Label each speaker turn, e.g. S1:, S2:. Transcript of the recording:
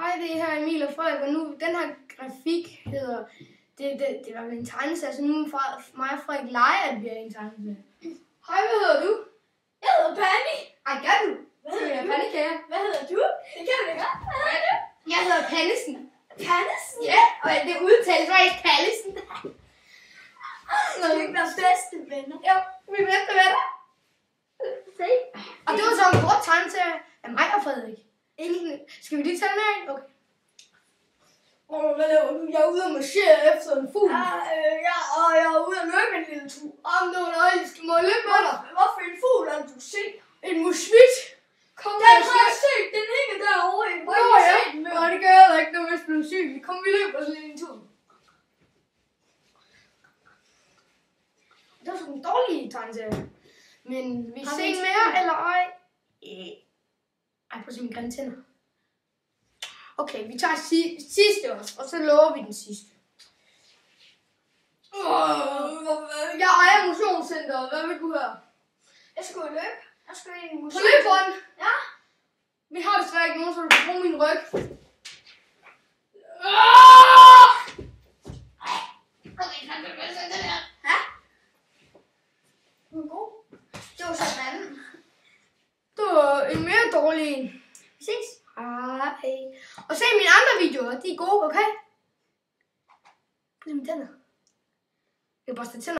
S1: Hej, det er her Emil og Frederik, og nu den her grafik hedder, det var en tegneserie, så nu mig og Frederik leger, at vi er en tegneserie. Hej, hvad hedder du?
S2: Jeg hedder Panny.
S1: Ej, gør du?
S2: Hvad hedder du?
S1: Pandekager.
S2: Hvad hedder du? Det kan du da godt. Hvad hedder du?
S1: Jeg hedder Pallesen.
S2: Pallesen?
S1: Ja, og det udtales faktisk Pallesen.
S2: Skal vi ikke være bedste venner?
S1: Jo, vi er bedste venner.
S2: Se.
S1: Og det var så en kort tegneserie af mig og Frederik. Skal vi lige tage den her? Okay. Hvad laver du? Jeg er ude og marchere efter en fugl.
S2: Jeg er ude at løbe en lille tur.
S1: Det var dejligt. Må jeg løbe med dig?
S2: Hvorfor en fugl har du set?
S1: En musvit. Kom
S2: Den har jeg set. Den hænger derovre i.
S1: Nå ja, og det gør jeg ikke, når jeg bliver syg. Kom, vi løber sådan en tur. Det var sådan en dårlig tegneserie. Men vi ser mere, eller ej? Ej, prøv at se mine grimme tænder. Okay, vi tager sidste også, og så lover vi den sidste. Jeg ejer motionscenteret. Hvad vil du have?
S2: Jeg skal løbe. Jeg skal ind i
S1: På
S2: musik.
S1: løbebånd?
S2: Ja.
S1: Vi har desværre ikke nogen, så du kan bruge min ryg.
S2: Ja. Den er god. Det var sådan en anden.
S1: Det var en mere dårlig en.
S2: Vi ses.
S1: Hej. Og se mine andre videoer, de er gode, okay? Prøv at se mine tænder. Jeg børster tænder.